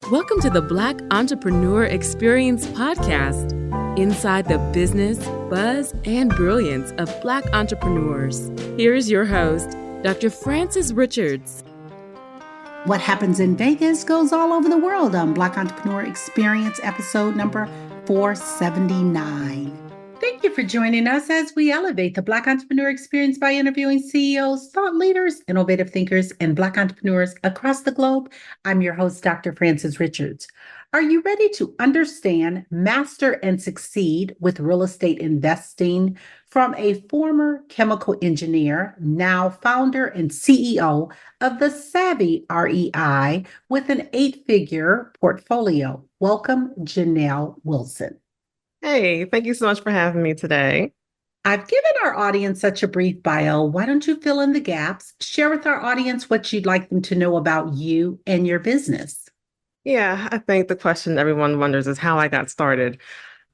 Welcome to the Black Entrepreneur Experience podcast, inside the business, buzz, and brilliance of Black entrepreneurs. Here is your host, Dr. Frances Richards. What happens in Vegas goes all over the world on Black Entrepreneur Experience episode number 479. Thank you for joining us as we elevate the Black Entrepreneur Experience by interviewing CEOs, thought leaders, innovative thinkers, and Black entrepreneurs across the globe. I'm your host, Dr. Frances Richards. Are you ready to understand, master, and succeed with real estate investing from a former chemical engineer, now founder and CEO of the Savvy REI with an 8-figure portfolio? Welcome, Jhanel Wilson. Hey, thank you so much for having me today. I've given our audience such a brief bio. Why don't you fill in the gaps? Share with our audience what you'd like them to know about you and your business. Yeah, I think the question everyone wonders is how I got started.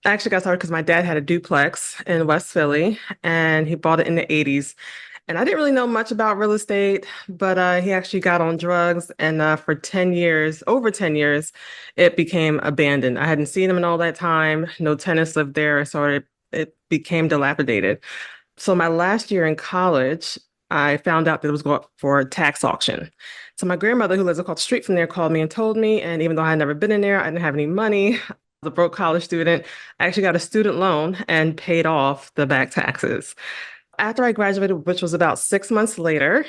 I actually got started because my dad had a duplex in West Philly, and he bought it in the 80s. And I didn't really know much about real estate, but he actually got on drugs. And for 10 years, over 10 years, it became abandoned. I hadn't seen him in all that time. No tenants lived there. So it became dilapidated. So my last year in college, I found out that it was going for a tax auction. So my grandmother, who lives across the street from there, called me and told me. And even though I had never been in there, I didn't have any money. I was a broke college student. I actually got a student loan and paid off the back taxes. After I graduated, which was about 6 months later,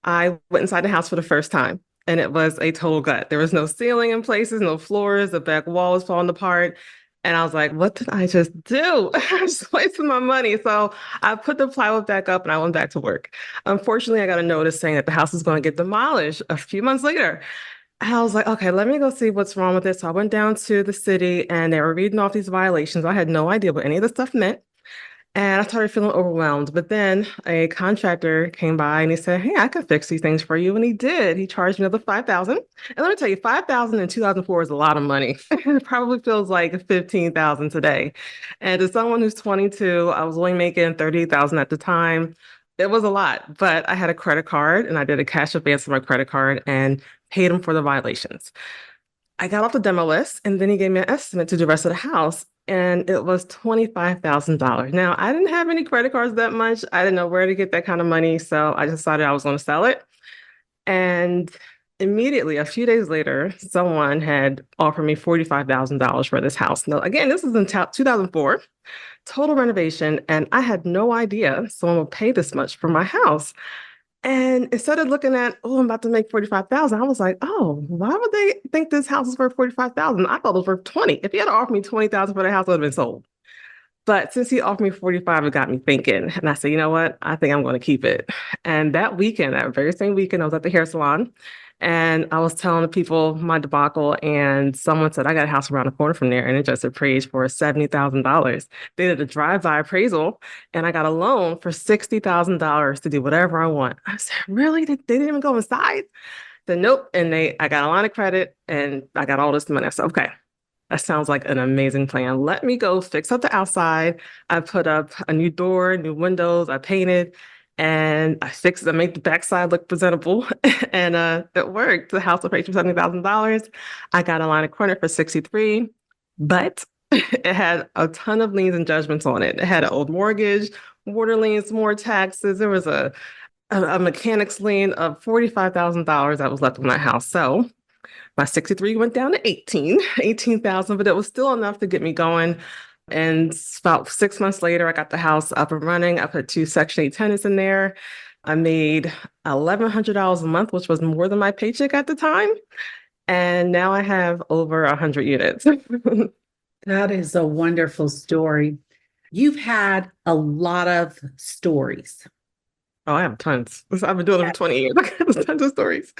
I went inside the house for the first time, and it was a total gut. There was no ceiling in places, no floors, the back wall was falling apart. And I was like, what did I just do? I just wasted my money. So I put the plywood back up and I went back to work. Unfortunately, I got a notice saying that the house was going to get demolished a few months later. And I was like, okay, let me go see what's wrong with this. So I went down to the city and they were reading off these violations. I had no idea what any of the stuff meant. And I started feeling overwhelmed. But then a contractor came by and he said, hey, I can fix these things for you. And he did. He charged me another $5,000. And let me tell you, $5,000 in 2004 is a lot of money. It probably feels like $15,000 today. And to someone who's 22, I was only making $38,000 at the time. It was a lot, but I had a credit card and I did a cash advance on my credit card and paid him for the violations. I got off the demo list and then he gave me an estimate to do the rest of the house. And it was $25,000. Now, I didn't have any credit cards that much. I didn't know where to get that kind of money. So I decided I was going to sell it. And immediately, a few days later, someone had offered me $45,000 for this house. Now, again, this was in 2004, total renovation. And I had no idea someone would pay this much for my house. And instead of looking at, oh, I'm about to make $45,000, I was like, oh, why would they think this house is worth $45,000? I thought it was worth $20,000. If he had offered me $20,000 for the house, it would have been sold. But since he offered me $45,000, it got me thinking. And I said, you know what? I think I'm going to keep it. And that weekend, that very same weekend, I was at the hair salon. And I was telling the people my debacle, and someone said, I got a house around the corner from there, and it just appraised for $70,000. They did a drive-by appraisal, and I got a loan for $60,000 to do whatever I want. I said, really? They didn't even go inside? Then nope. And I got a line of credit, and I got all this money. I said, okay, that sounds like an amazing plan. Let me go fix up the outside. I put up a new door, new windows, I painted. And I fixed it, I made the backside look presentable, and it worked. The house appraised for $70,000. I got a line of credit for $63,000, but it had a ton of liens and judgments on it. It had an old mortgage, water liens, more taxes. There was a mechanic's lien of $45,000 that was left on that house. So my $63,000 went down to $18,000, but it was still enough to get me going. And about 6 months later, I got the house up and running. I put 2 Section 8 tenants in there. I made $1,100 a month, which was more than my paycheck at the time. And now I have over 100 units. That is a wonderful story. You've had a lot of stories. Oh, I have tons. I've been doing it for 20 years. I have tons of stories.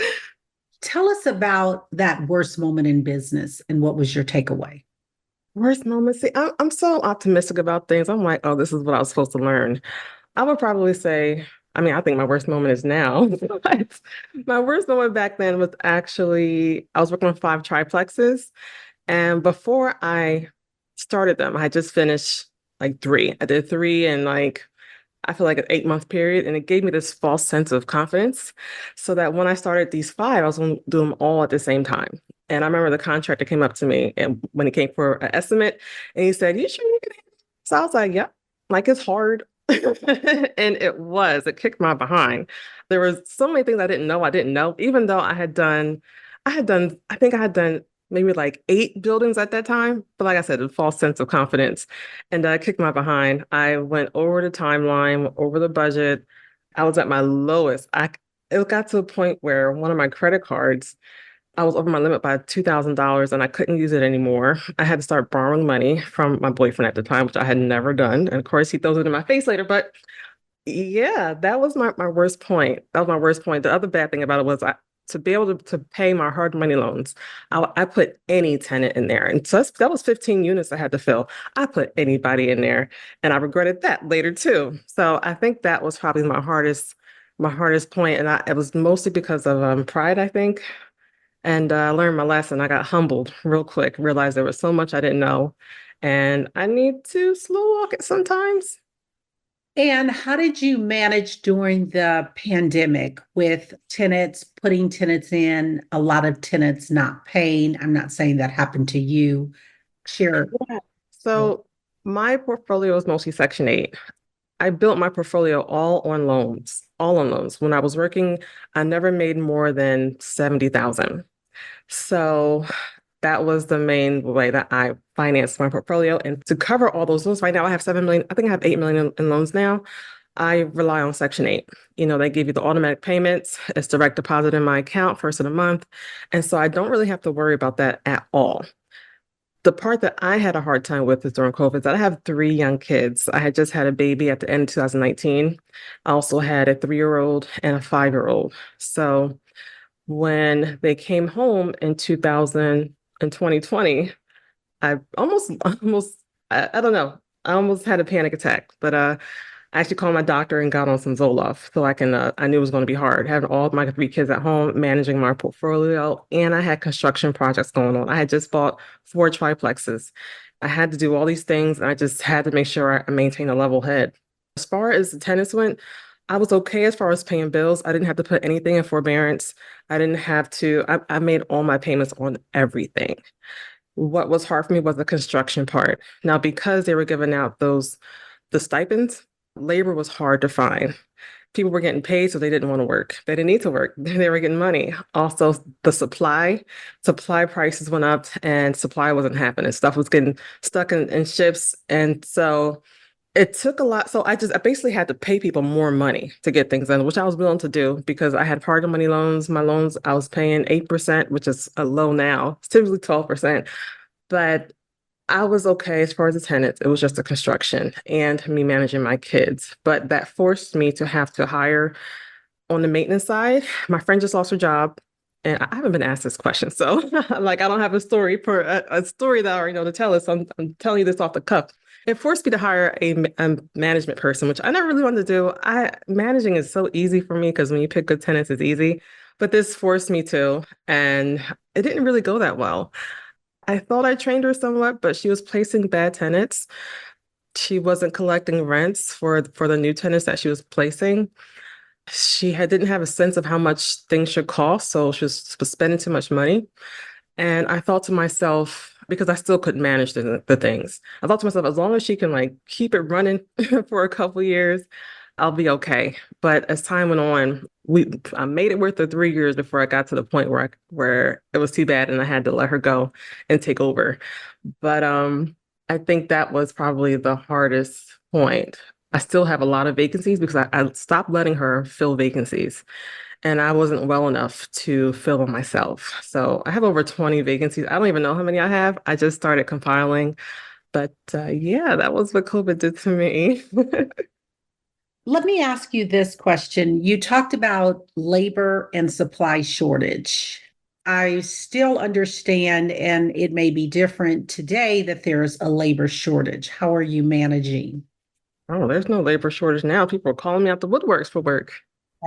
Tell us about that worst moment in business and what was your takeaway? Worst moment. See, I'm so optimistic about things. I'm like, oh, this is what I was supposed to learn. I would probably say, I think my worst moment is now. But my worst moment back then was actually, I was working on 5 triplexes. And before I started them, I had just finished like 3. I did 3 in I feel like an 8-month period. And it gave me this false sense of confidence so that when I started these 5, I was going to do them all at the same time. And I remember the contractor came up to me and when he came for an estimate and he said, "You sure you can handle this?" So I was like, "Yep." Like it's hard. And it kicked my behind. There was so many things I didn't know, even though I think I had done maybe like 8 buildings at that time. But like I said, a false sense of confidence. And I kicked my behind. I went over the timeline, over the budget. I was at my lowest. It got to a point where one of my credit cards, I was over my limit by $2,000 and I couldn't use it anymore. I had to start borrowing money from my boyfriend at the time, which I had never done. And of course, he throws it in my face later. But yeah, that was my worst point. That was my worst point. The other bad thing about it was to be able to pay my hard money loans, I put any tenant in there. And so that was 15 units I had to fill. I put anybody in there and I regretted that later too. So I think that was probably my hardest point. And it was mostly because of pride, I think. And I learned my lesson. I got humbled real quick, realized there was so much I didn't know. And I need to slow walk it sometimes. And how did you manage during the pandemic with tenants, putting tenants in, a lot of tenants not paying? I'm not saying that happened to you. Share. Yeah. So my portfolio is mostly Section 8. I built my portfolio all on loans. When I was working, I never made more than 70,000. So that was the main way that I financed my portfolio. And to cover all those loans, right now I have 7 million, I think I have 8 million in loans now. I rely on Section 8. You know, they give you the automatic payments. It's direct deposit in my account first of the month. And so I don't really have to worry about that at all. The part that I had a hard time with is during COVID, that I have 3 young kids. I had just had a baby at the end of 2019. I also had a 3-year-old and a 5-year-old. So when they came home in 2020, I I don't know, I almost had a panic attack, but I actually called my doctor and got on some Zoloft so I knew it was going to be hard having all of my 3 kids at home, managing my portfolio, and I had construction projects going on. I had just bought 4 triplexes. I had to do all these things, and I just had to make sure I maintain a level head. As far as the tenants went, I was okay as far as paying bills. I didn't have to put anything in forbearance. I made all my payments on everything. What was hard for me was the construction part. Now, because they were giving out the stipends, labor was hard to find. People were getting paid, so they didn't want to work. They didn't need to work. They were getting money. Also, the supply prices went up and supply wasn't happening. Stuff was getting stuck in ships. And so it took a lot. So I basically had to pay people more money to get things done, which I was willing to do because I had hard money loans. My loans, I was paying 8%, which is a low now. It's typically 12%. But I was okay as far as the tenants. It was just the construction and me managing my kids. But that forced me to have to hire on the maintenance side. My friend just lost her job. And I haven't been asked this question. So like I don't have a story that I already know to tell us. So I'm telling you this off the cuff. It forced me to hire a management person, which I never really wanted to do. Managing is so easy for me because when you pick good tenants, it's easy. But this forced me to, and it didn't really go that well. I thought I trained her somewhat, but she was placing bad tenants. She wasn't collecting rents for the new tenants that she was placing. Didn't have a sense of how much things should cost, so she was spending too much money. And I thought to myself, because I still couldn't manage the things, I thought to myself, as long as she can like keep it running for a couple years, I'll be okay. But as time went on, I made it worth the 3 years before I got to the point where it was too bad and I had to let her go and take over. But I think that was probably the hardest point. I still have a lot of vacancies because I stopped letting her fill vacancies. And I wasn't well enough to fill them myself. So I have over 20 vacancies. I don't even know how many I have. I just started compiling. But yeah, that was what COVID did to me. Let me ask you this question. You talked about labor and supply shortage. I still understand, and it may be different today, that there's a labor shortage. How are you managing? Oh, there's no labor shortage now. People are calling me out the woodworks for work.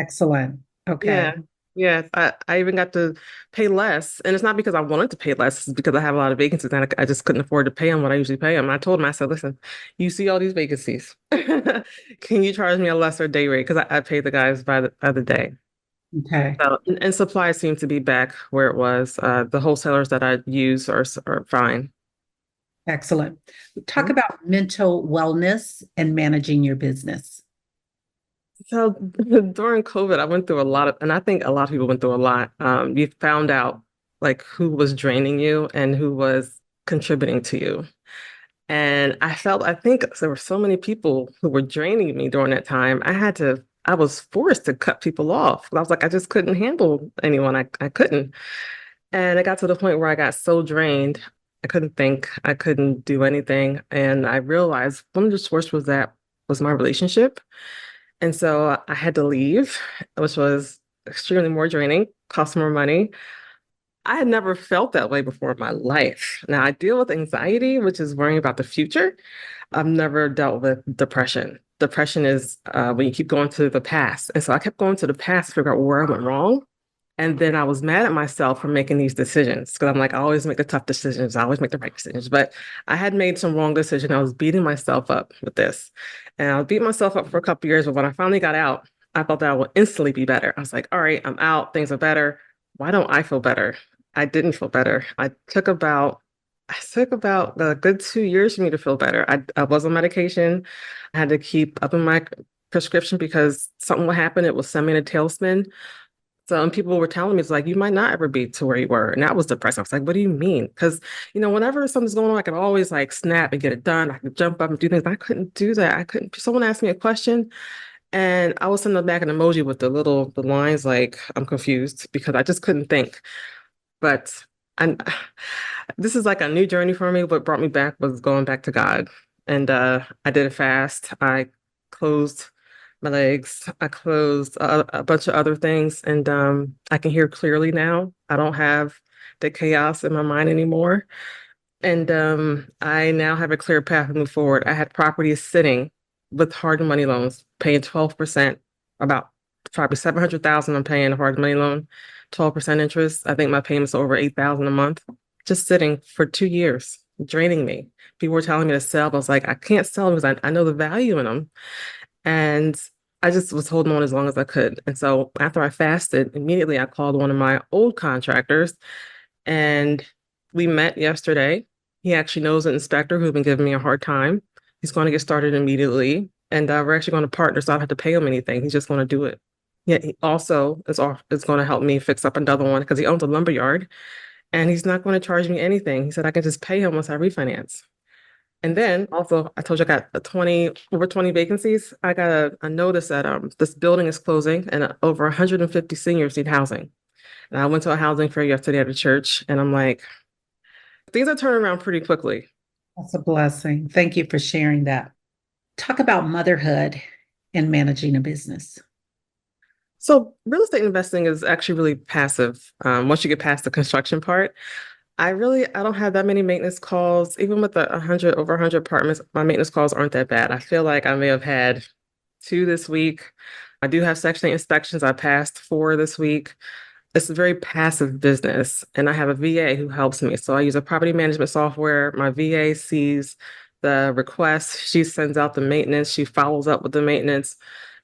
Excellent. Okay. Yeah. Yeah. I even got to pay less. And it's not because I wanted to pay less, it's because I have a lot of vacancies and I just couldn't afford to pay them what I usually pay them. And I told them, I said, listen, you see all these vacancies. Can you charge me a lesser day rate? Because I pay the guys by the day. Okay. So, and supply seems to be back where it was. The wholesalers that I use are fine. Excellent. Talk Mhm. about mental wellness and managing your business. So during COVID, I went through a lot of, and I think a lot of people went through a lot. You found out like who was draining you and who was contributing to you. And I think there were so many people who were draining me during that time. I was forced to cut people off. I was like, I just couldn't handle anyone. I couldn't. And it got to the point where I got so drained, I couldn't think, I couldn't do anything. And I realized one of the source was my relationship. And so I had to leave, which was extremely more draining, cost more money. I had never felt that way before in my life. Now I deal with anxiety, which is worrying about the future. I've never dealt with depression. Depression is when you keep going to the past. And so I kept going to the past to figure out where I went wrong. And then I was mad at myself for making these decisions because I'm like, I always make the tough decisions. I always make the right decisions. But I had made some wrong decisions. I was beating myself up with this. And I beat myself up for a couple of years. But when I finally got out, I thought that I would instantly be better. I was like, all right, I'm out. Things are better. Why don't I feel better? I didn't feel better. I took about a good 2 years for me to feel better. I was on medication. I had to keep up in my prescription because something would happen. It would send me in a tailspin. So, and people were telling me, it's like, you might not ever be to where you were. And that was depressing. I was like, what do you mean? Because, whenever something's going on, I could always like snap and get it done. I could jump up and do things. I couldn't do that. I couldn't. Someone asked me a question and I would send them back an emoji with the lines like, I'm confused because I just couldn't think. But I, this is like a new journey for me. What brought me back was going back to God. And I did a fast. I closed my legs. I closed a bunch of other things. And I can hear clearly now. I don't have the chaos in my mind anymore. And I now have a clear path to move forward. I had properties sitting with hard money loans, paying 12%, about probably 700,000 I'm paying a hard money loan, 12% interest. I think my payments are over 8,000 a month, just sitting for 2 years, draining me. People were telling me to sell, but I was like, I can't sell them because I know the value in them. And I just was holding on as long as I could. And so after I fasted, immediately I called one of my old contractors and we met yesterday. He actually knows an inspector who's been giving me a hard time. He's going to get started immediately. And we're actually going to partner, so I don't have to pay him anything. He's just going to do it. Yeah, he also is going to help me fix up another one because he owns a lumber yard and he's not going to charge me anything. He said I can just pay him once I refinance. And then also, I told you I got over 20 vacancies. I got a notice that this building is closing and over 150 seniors need housing. And I went to a housing fair yesterday at the church, and I'm like, things are turning around pretty quickly. That's a blessing. Thank you for sharing that. Talk about motherhood and managing a business. So real estate investing is actually really passive. Once you get past the construction part, I don't have that many maintenance calls. Even with over 100 apartments, my maintenance calls aren't that bad. I feel like I may have had two this week. I do have Section 8 inspections. I passed four this week. It's a very passive business, and I have a VA who helps me. So I use a property management software. My VA sees the request. She sends out the maintenance. She follows up with the maintenance.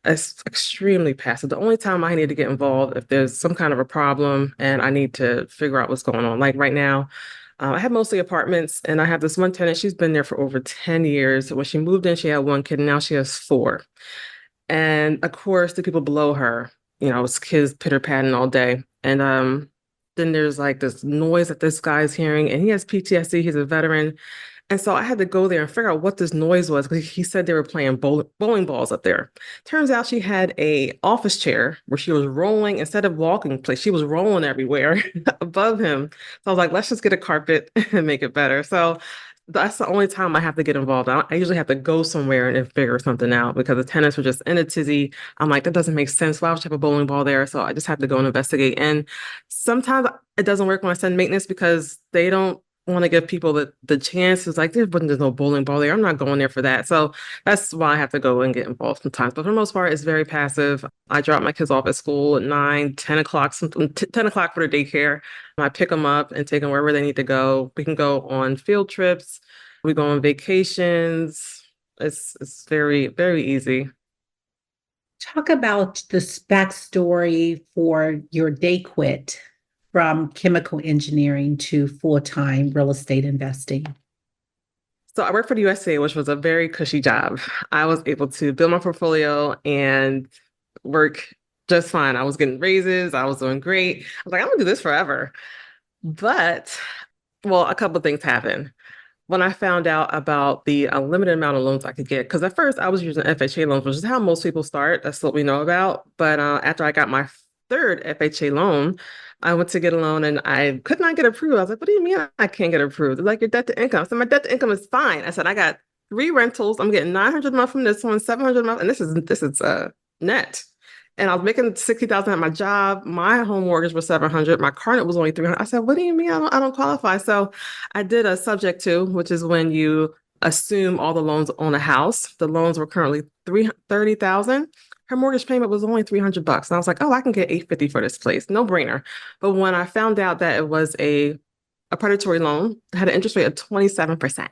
It's extremely passive. The only time I need to get involved if there's some kind of a problem and I need to figure out what's going on. Like right now, I have mostly apartments, and I have this one tenant. She's been there for over 10 years. When she moved in, she had one kid, and now she has four. And of course, the people below her, it's kids pitter-patting all day. And then there's like this noise that this guy's hearing, and he has PTSD. He's a veteran. And so I had to go there and figure out what this noise was because he said they were playing bowling balls up there. Turns out she had a office chair where she was rolling instead of walking place. She was rolling everywhere above him. So I was like, let's just get a carpet and make it better. So that's the only time I have to get involved. I usually have to go somewhere and figure something out because the tenants were just in a tizzy. I'm like, that doesn't make sense. Why would you have a bowling ball there? So I just have to go and investigate. And sometimes it doesn't work when I send maintenance because they don't want to give people the chance. It's like, there's no bowling ball there. I'm not going there for that. So that's why I have to go and get involved sometimes. But for the most part, it's very passive. I drop my kids off at school at 9, 10 o'clock, 10 o'clock for the daycare. I pick them up and take them wherever they need to go. We can go on field trips. We go on vacations. It's very, very easy. Talk about this backstory for your day quit from chemical engineering to full-time real estate investing. So I worked for the USA, which was a very cushy job. I was able to build my portfolio and work just fine. I was getting raises. I was doing great. I was like, I'm gonna do this forever. But, well, a couple of things happened. When I found out about the unlimited amount of loans I could get, because at first I was using FHA loans, which is how most people start. That's what we know about. But after I got my third FHA loan, I went to get a loan and I could not get approved. I was like, what do you mean I can't get approved? They're like, your debt to income. So my debt to income is fine. I said, I got three rentals. I'm getting 900 a month from this one, 700 a month, and this is net. And I was making 60,000 at my job. My home mortgage was 700. My car note was only 300. I said, what do you mean I don't qualify? So I did a subject to, which is when you assume all the loans on a house. The loans were currently 30,000. Her mortgage payment was only $300. And I was like, oh, I can get 850 for this place. No brainer. But when I found out that it was a predatory loan, it had an interest rate of 27%.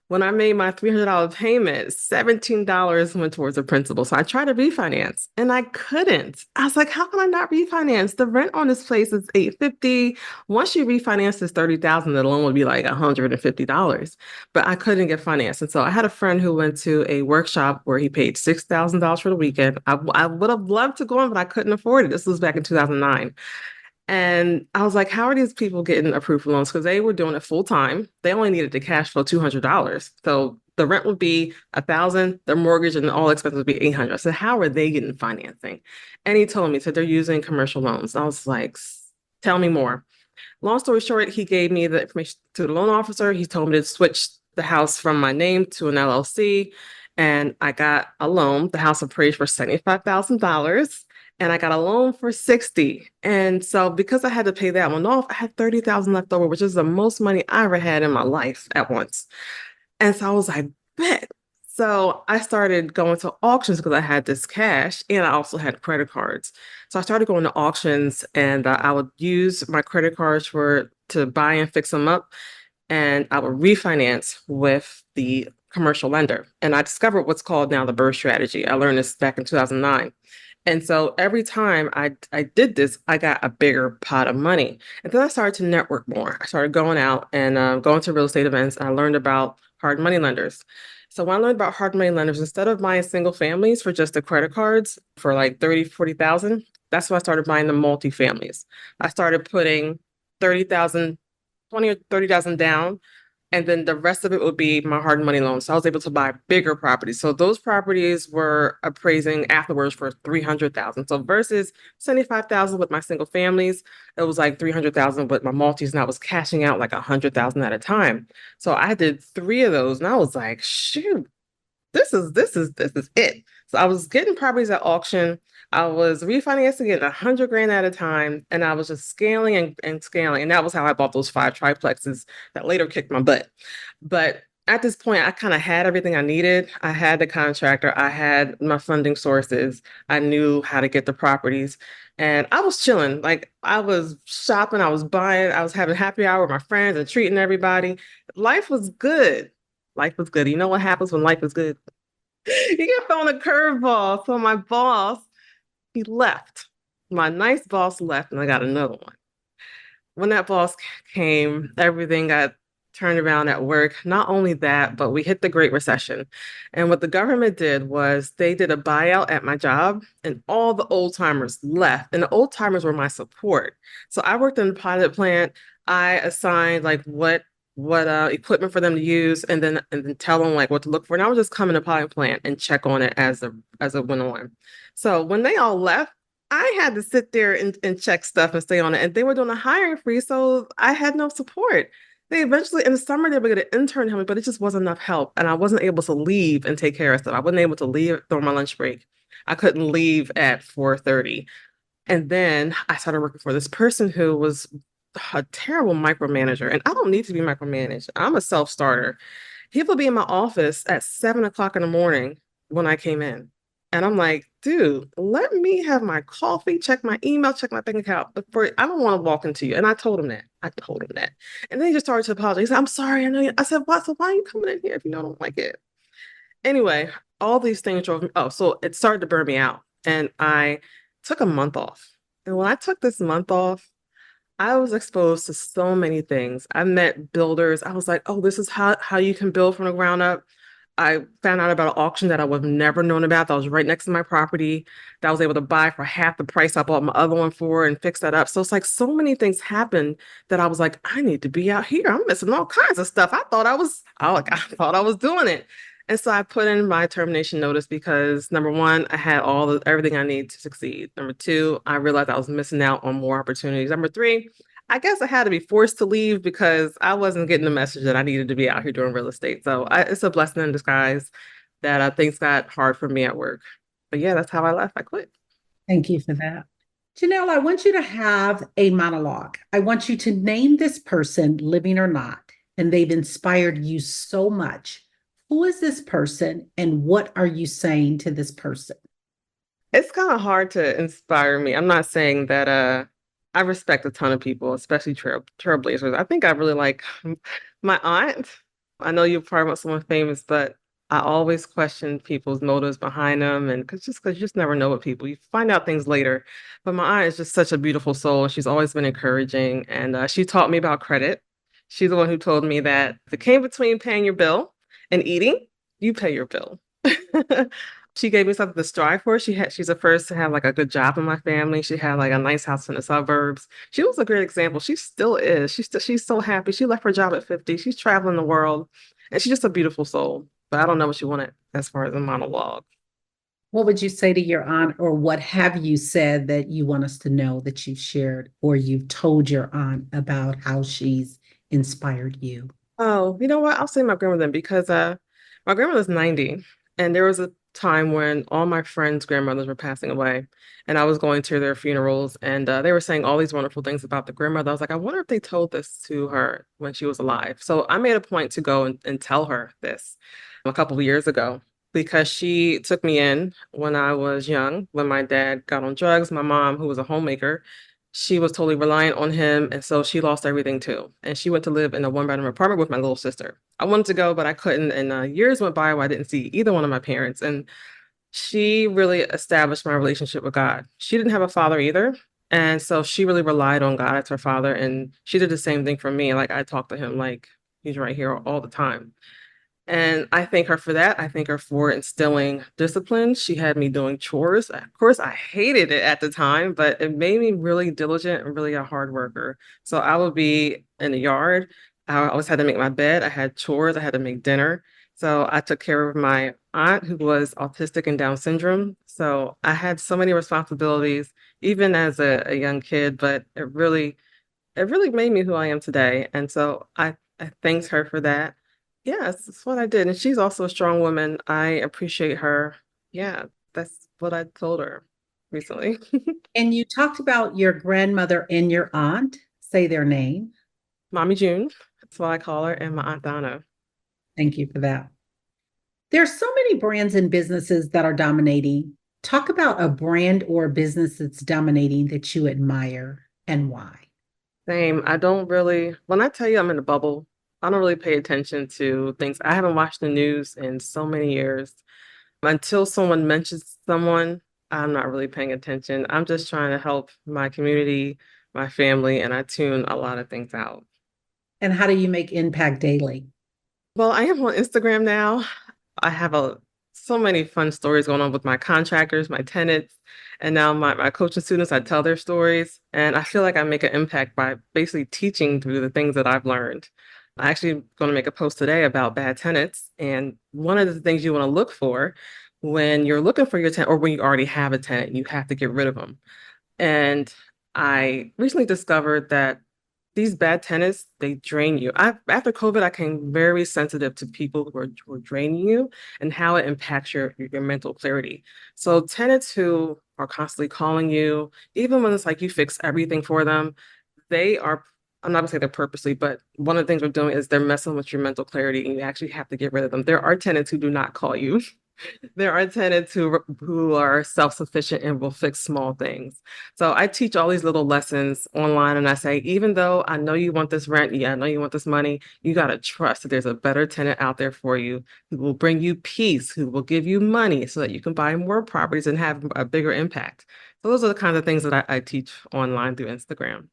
When I made my $300 payment, $17 went towards the principal. So I tried to refinance and I couldn't. I was like, how can I not refinance? The rent on this place is $850. Once you refinance this $30,000, the loan would be like $150. But I couldn't get financed. And so I had a friend who went to a workshop where he paid $6,000 for the weekend. I would have loved to go on, but I couldn't afford it. This was back in 2009. And I was like, how are these people getting approved for loans? Because they were doing it full time. They only needed to cash flow $200. So the rent would be $1,000, their mortgage and all expenses would be $800. I said, how are they getting financing? And he told me, so they're using commercial loans. I was like, tell me more. Long story short, he gave me the information to the loan officer. He told me to switch the house from my name to an LLC. And I got a loan. The house appraised for $75,000. And I got a loan for 60. And so because I had to pay that one off, I had 30,000 left over, which is the most money I ever had in my life at once. And so I was like, bet. So I started going to auctions because I had this cash and I also had credit cards. So I started going to auctions and I would use my credit cards to buy and fix them up. And I would refinance with the commercial lender. And I discovered what's called now the BRRRR strategy. I learned this back in 2009. And so every time I did this, I got a bigger pot of money. And then I started to network more. I started going out and going to real estate events. And I learned about hard money lenders. So when I learned about hard money lenders, instead of buying single families for just the credit cards for like 30, 40,000, that's when I started buying the multifamilies. I started putting 30,000, 20 or 30,000 down. And then the rest of it would be my hard money loan. So I was able to buy bigger properties. So those properties were appraising afterwards for 300,000. So versus 75,000 with my single families, it was like 300,000 with my multis, and I was cashing out like 100,000 at a time. So I did three of those, and I was like, shoot, this is it. So I was getting properties at auction. I was refinancing it 100 grand at a time, and I was just scaling and scaling. And that was how I bought those 5 triplexes that later kicked my butt. But at this point, I kind of had everything I needed. I had the contractor, I had my funding sources, I knew how to get the properties, and I was chilling. Like I was shopping, I was buying, I was having happy hour with my friends and treating everybody. Life was good. Life was good. You know what happens when life is good? You get thrown a curveball. So my boss, he left. My nice boss left, and I got another one. When that boss came, everything got turned around at work. Not only that, but we hit the Great Recession. And what the government did was they did a buyout at my job, and all the old timers left. And the old timers were my support. So I worked in the pilot plant. I assigned like what equipment for them to use, and then tell them like what to look for. And I would just come in the pilot plant and check on it as it went on. So when they all left, I had to sit there and check stuff and stay on it. And they were doing a hiring freeze, so I had no support. They eventually, in the summer, they were going to intern help me, but it just wasn't enough help. And I wasn't able to leave and take care of stuff. I wasn't able to leave during my lunch break. I couldn't leave at 4:30. And then I started working for this person who was a terrible micromanager. And I don't need to be micromanaged. I'm a self-starter. He would be in my office at 7 o'clock in the morning when I came in. And I'm like, dude, let me have my coffee, check my email, check my bank account before I don't want to walk into you. And I told him that. And then he just started to apologize. He said, I'm sorry. I know you. I said, what? So why are you coming in here if you don't like it? Anyway, all these things drove me. Oh, so it started to burn me out. And I took a month off. And when I took this month off, I was exposed to so many things. I met builders. I was like, oh, this is how you can build from the ground up. I found out about an auction that I would have never known about that was right next to my property that I was able to buy for half the price I bought my other one for and fix that up. So it's like so many things happened that I was like, I need to be out here. I'm missing all kinds of stuff. I thought I was doing it. And so I put in my termination notice because number one, I had everything I need to succeed. Number two, I realized I was missing out on more opportunities. Number three, I guess I had to be forced to leave because I wasn't getting the message that I needed to be out here doing real estate. So it's a blessing in disguise that things got hard for me at work. But yeah, that's how I left. I quit. Thank you for that. Jhanel, I want you to have a monologue. I want you to name this person, living or not, and they've inspired you so much. Who is this person and what are you saying to this person? It's kind of hard to inspire me. I'm not saying that I respect a ton of people, especially trailblazers. I think I really like my aunt. I know you're probably about someone famous, but I always question people's motives behind them, and because you just never know what people. You find out things later. But my aunt is just such a beautiful soul. She's always been encouraging, and she taught me about credit. She's the one who told me that if it came between paying your bill and eating, you pay your bill. She gave me something to strive for. She's the first to have like a good job in my family. She had like a nice house in the suburbs. She was a great example. She still is. She's so happy. She left her job at 50. She's traveling the world and she's just a beautiful soul. But I don't know what she wanted as far as a monologue. What would you say to your aunt, or what have you said that you want us to know that you've shared or you've told your aunt about how she's inspired you? Oh, you know what? I'll say my grandmother because my grandmother's 90 and there was a time when all my friends' grandmothers were passing away and I was going to their funerals and they were saying all these wonderful things about the grandmother. I was like, I wonder if they told this to her when she was alive. So I made a point to go and tell her this a couple of years ago because she took me in when I was young, when my dad got on drugs. My mom, who was a homemaker, she was totally reliant on him. And so she lost everything too. And she went to live in a one-bedroom apartment with my little sister. I wanted to go, but I couldn't. And years went by where I didn't see either one of my parents. And she really established my relationship with God. She didn't have a father either. And so she really relied on God as her father. And she did the same thing for me. Like I talked to him like he's right here all the time. And I thank her for that. I thank her for instilling discipline. She had me doing chores. Of course, I hated it at the time, but it made me really diligent and really a hard worker. So I would be in the yard. I always had to make my bed. I had chores. I had to make dinner. So I took care of my aunt who was autistic and Down syndrome. So I had so many responsibilities, even as a young kid, but it really made me who I am today. And so I thanked her for that. Yes, that's what I did. And she's also a strong woman. I appreciate her. Yeah, that's what I told her recently. And you talked about your grandmother and your aunt. Say their name. Mommy June, that's what I call her, and my Aunt Donna. Thank you for that. There are so many brands and businesses that are dominating. Talk about a brand or a business that's dominating that you admire and why. Same. When I tell you I'm in a bubble, I don't really pay attention to things. I haven't watched the news in so many years. Until someone mentions someone, I'm not really paying attention. I'm just trying to help my community, my family, and I tune a lot of things out. And how do you make impact daily? Well, I am on Instagram now. I have so many fun stories going on with my contractors, my tenants, and now my coaching students. I tell their stories, and I feel like I make an impact by basically teaching through the things that I've learned. I actually going to make a post today about bad tenants, and one of the things you want to look for when you're looking for your tenant, or when you already have a tenant, you have to get rid of them. And I recently discovered that these bad tenants, they drain you. After COVID, I became very sensitive to people who are draining you and how it impacts your mental clarity. So tenants who are constantly calling you, even when it's like you fix everything for them, they are, I'm not gonna say they're purposely, but one of the things they're doing is they're messing with your mental clarity and you actually have to get rid of them. There are tenants who do not call you. There are tenants who are self-sufficient and will fix small things. So I teach all these little lessons online, and I say, even though I know you want this rent, yeah, I know you want this money, you got to trust that there's a better tenant out there for you who will bring you peace, who will give you money so that you can buy more properties and have a bigger impact. So those are the kinds of things that I teach online through Instagram.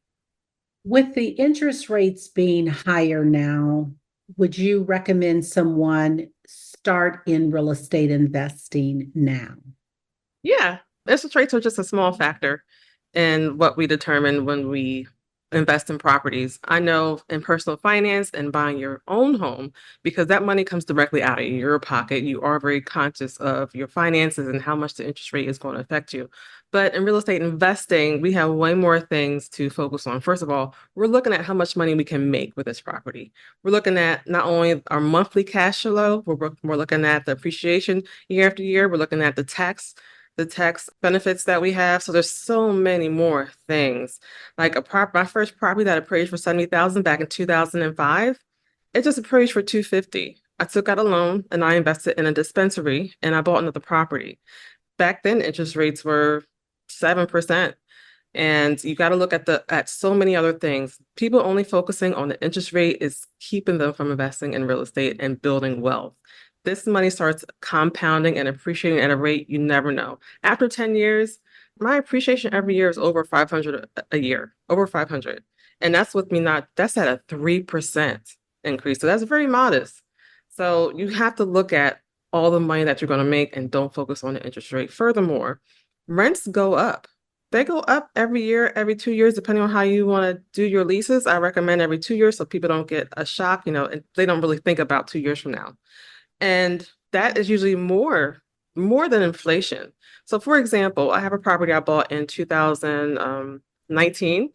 With the interest rates being higher now, would you recommend someone start in real estate investing now? Yeah, interest rates are just a small factor in what we determine when we invest in properties. I know in personal finance and buying your own home, because that money comes directly out of your pocket, you are very conscious of your finances and how much the interest rate is going to affect you. But in real estate investing, we have way more things to focus on. First of all, we're looking at how much money we can make with this property. We're looking at not only our monthly cash flow, we're looking at the appreciation year after year, we're looking at the tax benefits that we have. So there's so many more things. Like my first property that appraised for 70,000 back in 2005, it just appraised for 250. I took out a loan and I invested in a dispensary and I bought another property. Back then, interest rates were 7%. And you got to look at so many other things. People only focusing on the interest rate is keeping them from investing in real estate and building wealth. This money starts compounding and appreciating at a rate you never know. After 10 years, my appreciation every year is over 500 a year, over 500. And that's with me not, that's at a 3% increase. So that's very modest. So you have to look at all the money that you're going to make and don't focus on the interest rate. Furthermore, rents go up. They go up every year, every 2 years, depending on how you want to do your leases. I recommend every 2 years so people don't get a shock, and they don't really think about 2 years from now. And that is usually more than inflation. So for example, I have a property I bought in 2019,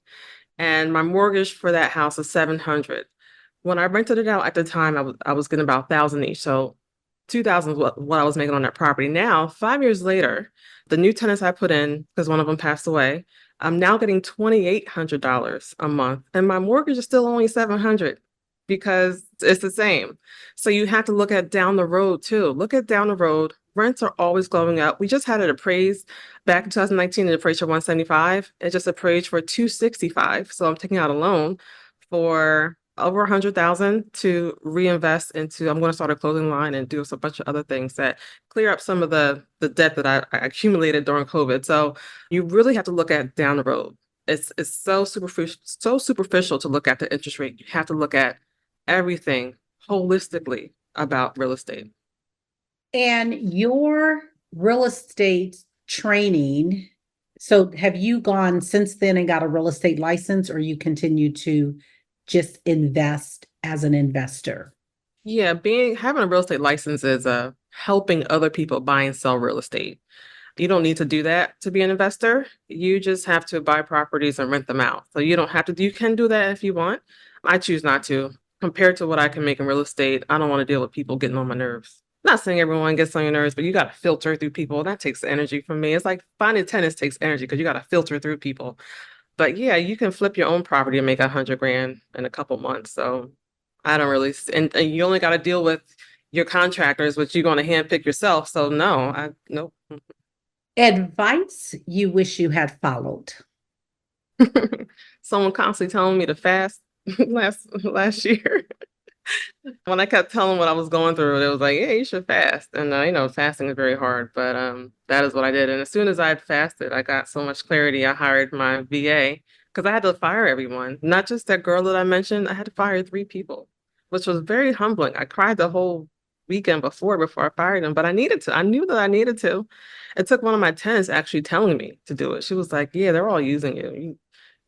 and my mortgage for that house is 700. When I rented it out at the time, I was getting about 1,000 each. So 2,000 is what I was making on that property. Now, 5 years later, the new tenants I put in, because one of them passed away, I'm now getting $2,800 a month, and my mortgage is still only 700 because it's the same. So you have to look at down the road too. Look at down the road. Rents are always going up. We just had it appraised back in 2019. It appraised for 175. It just appraised for 265. So I'm taking out a loan for over 100,000 to reinvest into. I'm going to start a clothing line and do a bunch of other things that clear up some of the debt that I accumulated during COVID. So you really have to look at down the road. It's so superficial to look at the interest rate. You have to look at everything holistically about real estate. And your real estate training, so have you gone since then and got a real estate license, or you continue to just invest as an investor? Yeah, having a real estate license is helping other people buy and sell real estate. You don't need to do that to be an investor. You just have to buy properties and rent them out. So you can do that if you want. I choose not to. Compared to what I can make in real estate, I don't want to deal with people getting on my nerves. Not saying everyone gets on your nerves, but you got to filter through people. That takes energy from me. It's like finding tenants takes energy because you got to filter through people. But yeah, you can flip your own property and make 100 grand in a couple months. So I don't really, and you only got to deal with your contractors, which you're going to handpick yourself. So no, nope. Advice you wish you had followed? Someone constantly telling me to fast last year. When I kept telling what I was going through, it was like, yeah, you should fast. And fasting is very hard, but that is what I did. And as soon as I had fasted, I got so much clarity. I hired my VA because I had to fire everyone. Not just that girl that I mentioned, I had to fire 3 people, which was very humbling. I cried the whole weekend before I fired them, but I needed to. I knew that I needed to. It took one of my tenants actually telling me to do it. She was like, yeah, they're all using you.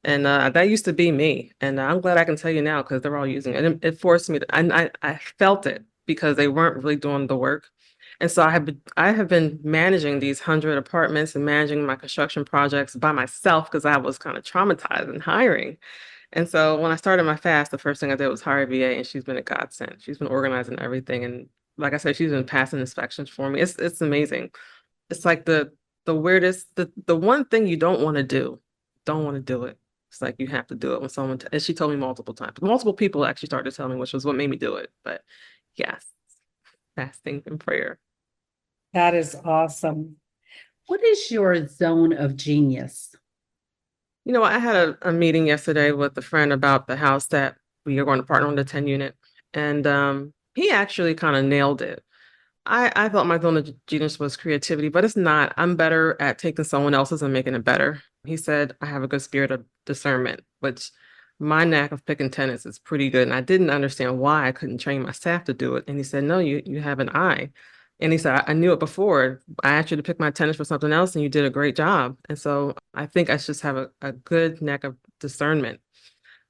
And that used to be me. And I'm glad I can tell you now because they're all using it. And it forced me to, and I felt it because they weren't really doing the work. And so I have been managing these 100 apartments and managing my construction projects by myself because I was kind of traumatized in hiring. And so when I started my fast, the first thing I did was hire a VA, and she's been a godsend. She's been organizing everything. And like I said, she's been passing inspections for me. It's amazing. It's like the weirdest, the one thing you don't want to do, don't want to do it. It's like you have to do it when someone, and she told me multiple times. Multiple people actually started to tell me, which was what made me do it. But yes, fasting and prayer. That is awesome. What is your zone of genius? I had a meeting yesterday with a friend about the house that we are going to partner on the 10 unit. And he actually kind of nailed it. I thought my zone of genius was creativity, but it's not. I'm better at taking someone else's and making it better. He said I have a good spirit of discernment, which my knack of picking tenants is pretty good. And I didn't understand why I couldn't train my staff to do it. And he said, no, you have an eye. And he said, I knew it before. I asked you to pick my tenants for something else and you did a great job. And so I think I just have a good knack of discernment.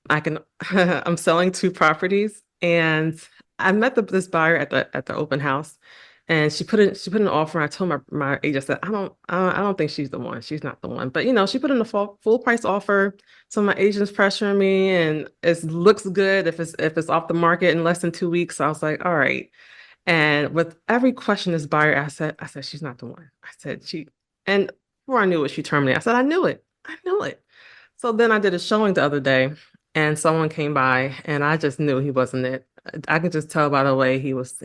I can I'm selling two properties and I met this buyer at the open house and she put an offer. I told my agent, I said, I don't think she's the one. She's not the one. But she put in a full price offer. So my agent's pressuring me and it looks good if it's off the market in less than 2 weeks. So I was like, all right. And with every question this buyer I said, she's not the one. I said and before I knew it, she terminated. I said, I knew it. I knew it. So then I did a showing the other day and someone came by and I just knew he wasn't it. I could just tell by the way he was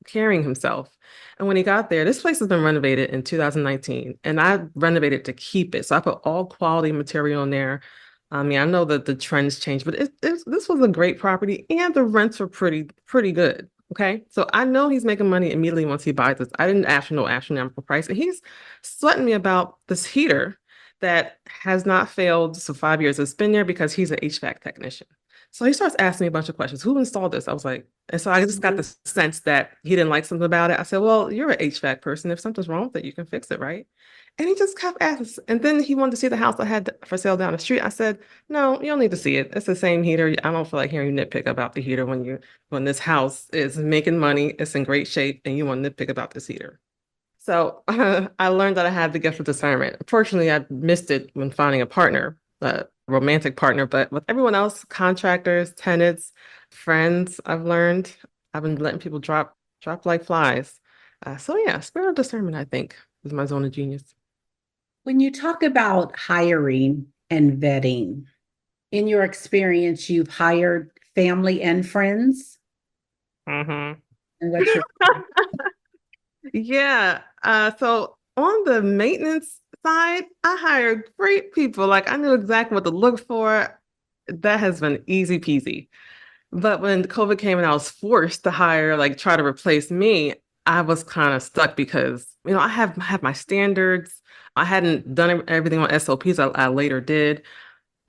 carrying himself. And when he got there, this place has been renovated in 2019 and I renovated to keep it. So I put all quality material in there. I mean, I know that the trends change, but this was a great property and the rents were pretty good. Okay. So I know he's making money immediately once he buys this. I didn't ask for no astronomical price. And he's sweating me about this heater that has not failed. So 5 years it's been there because he's an HVAC technician. So he starts asking me a bunch of questions. Who installed this? I was like, and so I just got the sense that he didn't like something about it. I said, well, you're an HVAC person. If something's wrong with it, you can fix it, right? And he just kept asking. And then he wanted to see the house I had for sale down the street. I said, no, you don't need to see it. It's the same heater. I don't feel like hearing you nitpick about the heater when this house is making money, it's in great shape, and you want to nitpick about this heater. So I learned that I had the gift of discernment. Unfortunately, I missed it when finding a partner, a romantic partner. But with everyone else, contractors, tenants, friends, I've been letting people drop like flies. So yeah, spirit of discernment, I think, is my zone of genius. When you talk about hiring and vetting, in your experience, you've hired family and friends. Mm-hmm. And what's your Yeah. So on the maintenance side, I hired great people. Like I knew exactly what to look for. That has been easy peasy. But when COVID came and I was forced to try to replace me, I was kind of stuck because, I have my standards. I hadn't done everything on SOPs. I later did.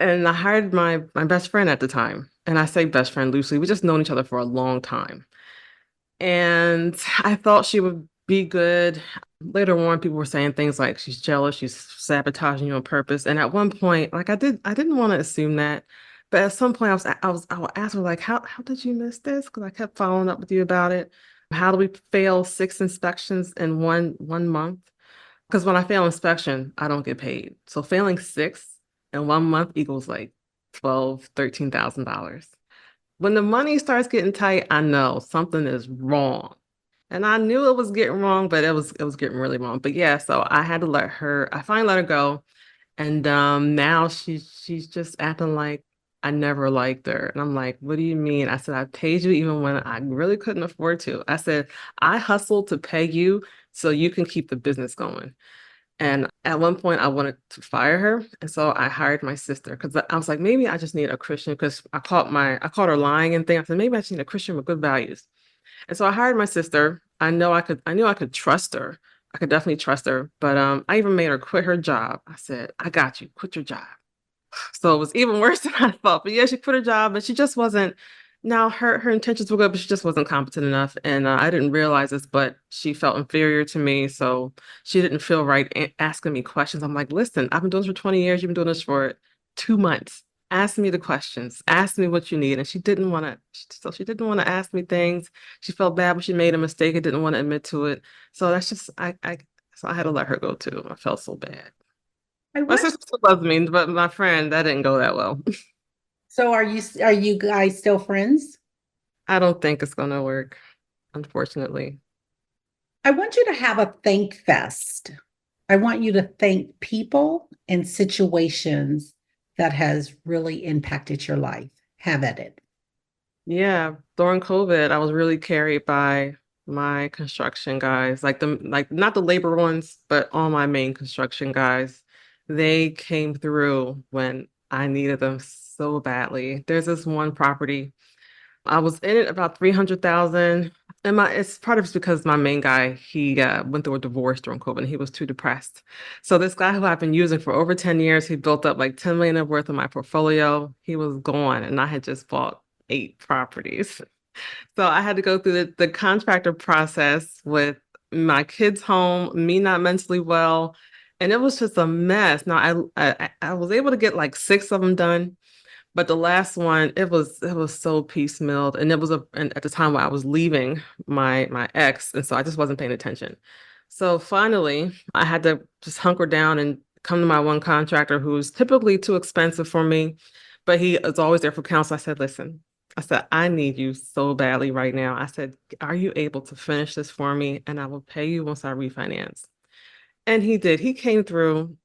And I hired my best friend at the time. And I say best friend loosely. We just known each other for a long time. And I thought she would be good. Later on, people were saying things like she's jealous, she's sabotaging you on purpose. And at one point, I didn't want to assume that. But at some point, I would ask her like, how did you miss this? Because I kept following up with you about it. How do we fail 6 inspections in one month? Because when I fail inspection, I don't get paid. So failing six in 1 month equals like $13,000. When the money starts getting tight, I know something is wrong. And I knew it was getting wrong, but it was getting really wrong. But yeah, so I finally let her go. And now she's just acting like I never liked her. And I'm like, what do you mean? I said, I paid you even when I really couldn't afford to. I said, I hustled to pay you so you can keep the business going. And at one point, I wanted to fire her. And so I hired my sister because I was like, maybe I just need a Christian because I caught her lying and things. I said, maybe I just need a Christian with good values. And so I hired my sister. I knew I could trust her. I could definitely trust her. But I even made her quit her job. I said, I got you, quit your job. So it was even worse than I thought. But yeah, she quit her job, but she just wasn't. Now her intentions were good, but she just wasn't competent enough. And I didn't realize this, but she felt inferior to me. So she didn't feel right asking me questions. I'm like, listen, I've been doing this for 20 years. You've been doing this for 2 months. Ask me the questions. Ask me what you need. And she didn't want to. So she didn't want to ask me things. She felt bad when she made a mistake and didn't want to admit to it. So that's just so I had to let her go too. I felt so bad. I My want, sister still loves me, but my friend, that didn't go that well. so are you guys still friends? I don't think it's gonna work, unfortunately. I want you to have a thank fest. I want you to thank people and situations that has really impacted your life. Have at it. Yeah, during COVID, I was really carried by my construction guys, like not the labor ones, but all my main construction guys. They came through when I needed them so badly. There's this one property. I was in it about 300,000. And it's part of it's because my main guy, he went through a divorce during COVID and he was too depressed. So this guy who I've been using for over 10 years, he built up like 10 million worth of my portfolio. He was gone and I had just bought 8 properties. So I had to go through the contractor process with my kids home, me not mentally well, and it was just a mess. Now I was able to get like 6 of them done, but the last one it was so piecemealed, and and at the time where I was leaving my ex, and so I just wasn't paying attention. So finally, I had to just hunker down and come to my one contractor who's typically too expensive for me, but he is always there for counsel. I said, listen. I said, I need you so badly right now. I said, are you able to finish this for me? And I will pay you once I refinance. And he did. He came through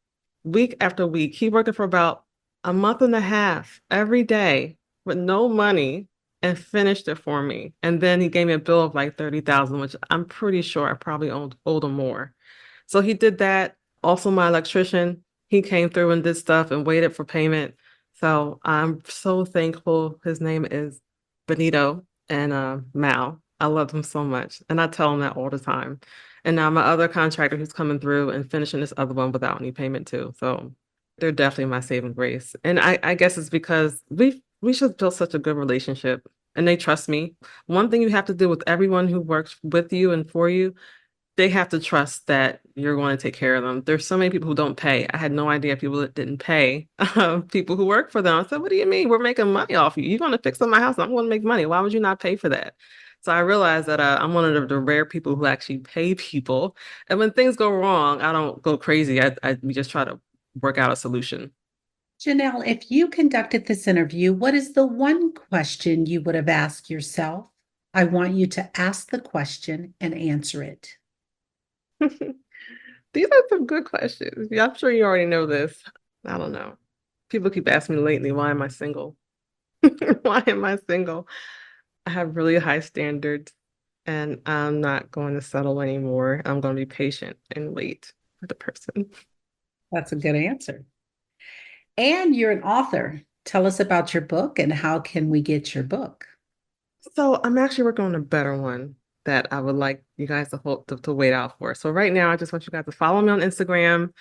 week after week. He worked it for about a month and a half every day with no money and finished it for me. And then he gave me a bill of like 30,000, which I'm pretty sure I probably owed him more. So he did that. Also, my electrician, he came through and did stuff and waited for payment. So I'm so thankful. His name is Benito and Mal. I love him so much. And I tell him that all the time. And now my other contractor who's coming through and finishing this other one without any payment too. So they're definitely my saving grace. And I guess it's because we just built such a good relationship and they trust me. One thing you have to do with everyone who works with you and for you, they have to trust that you're going to take care of them. There's so many people who don't pay. I had no idea people that didn't pay people who work for them. I said, what do you mean? We're making money off you. You're going to fix up my house. I'm going to make money. Why would you not pay for that? So I realized that I'm one of the rare people who actually pay people. And when things go wrong, I don't go crazy. We just try to work out a solution. Jhanel, if you conducted this interview, what is the one question you would have asked yourself? I want you to ask the question and answer it. These are some good questions. Yeah, I'm sure you already know this. I don't know. People keep asking me lately, why am I single? Why am I single? I have really high standards and I'm not going to settle anymore. I'm going to be patient and wait for the person. That's a good answer. And you're an author. Tell us about your book and how can we get your book? So I'm actually working on a better one that I would like you guys to wait out for. So right now, I just want you guys to follow me on Instagram,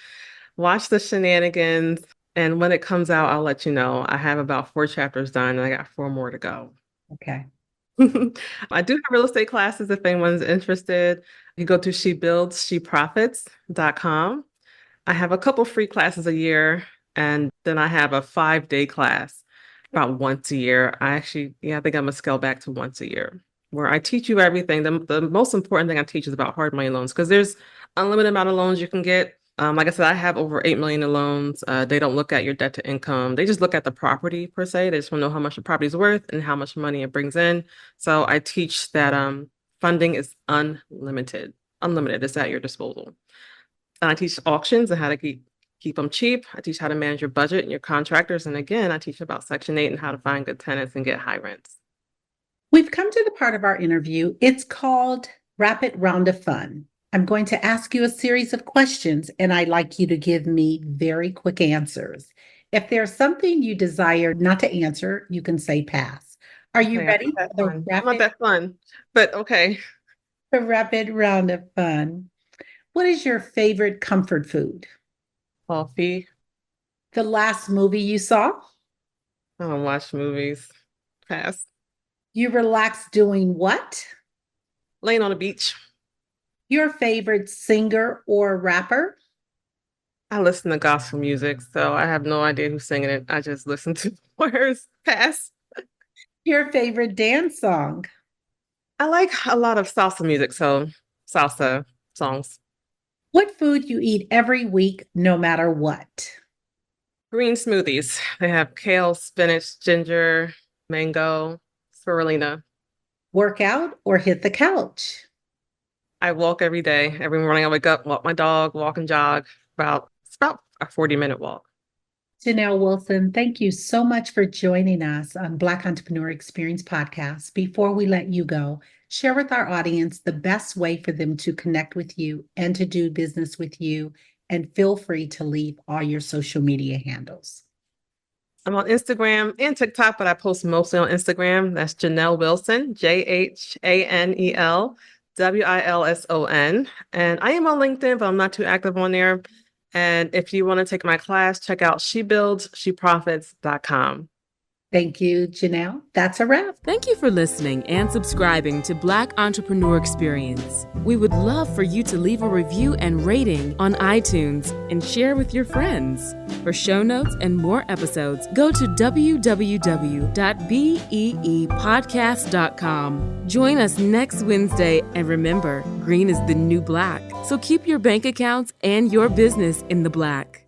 watch the shenanigans, and when it comes out, I'll let you know. I have about 4 chapters done, and I got 4 more to go. Okay. I do have real estate classes if anyone's interested. You go to shebuildssheprofits.com. I have a couple free classes a year, and then I have a 5-day class about once a year. I think I'm gonna scale back to once a year, where I teach you everything. The most important thing I teach is about hard money loans because there's unlimited amount of loans you can get. Like I said, I have over 8 million in loans. They don't look at your debt to income. They just look at the property per se. They just want to know how much the property is worth and how much money it brings in. So I teach that funding is unlimited. Unlimited. It's at your disposal. And I teach auctions and how to keep them cheap. I teach how to manage your budget and your contractors. And again, I teach about Section 8 and how to find good tenants and get high rents. We've come to the part of our interview. It's called Rapid Round of Fun. I'm going to ask you a series of questions, and I'd like you to give me very quick answers. If there's something you desire not to answer, you can say pass. Are you ready for the not that fun, but okay. The rapid round of fun. What is your favorite comfort food? Coffee. The last movie you saw? I don't watch movies. Pass. You relax doing what? Laying on the beach. Your favorite singer or rapper? I listen to gospel music, so I have no idea who's singing it. I just listen to words. Pass. Your favorite dance song? I like a lot of salsa music, so salsa songs. What food you eat every week, no matter what? Green smoothies. They have kale, spinach, ginger, mango, spirulina. Work out or hit the couch? I walk every day. Every morning I wake up, walk my dog, walk and jog. It's about a 40-minute walk. Jhanel Wilson, thank you so much for joining us on Black Entrepreneur Experience Podcast. Before we let you go, share with our audience the best way for them to connect with you and to do business with you. And feel free to leave all your social media handles. I'm on Instagram and TikTok, but I post mostly on Instagram. That's Jhanel Wilson, JHANEL WILSON. And I am on LinkedIn, but I'm not too active on there. And if you want to take my class, check out SheBuildsSheProfits.com. Thank you, Jhanel. That's a wrap. Thank you for listening and subscribing to Black Entrepreneur Experience. We would love for you to leave a review and rating on iTunes and share with your friends. For show notes and more episodes, go to www.beepodcast.com. Join us next Wednesday, and remember, green is the new black. So keep your bank accounts and your business in the black.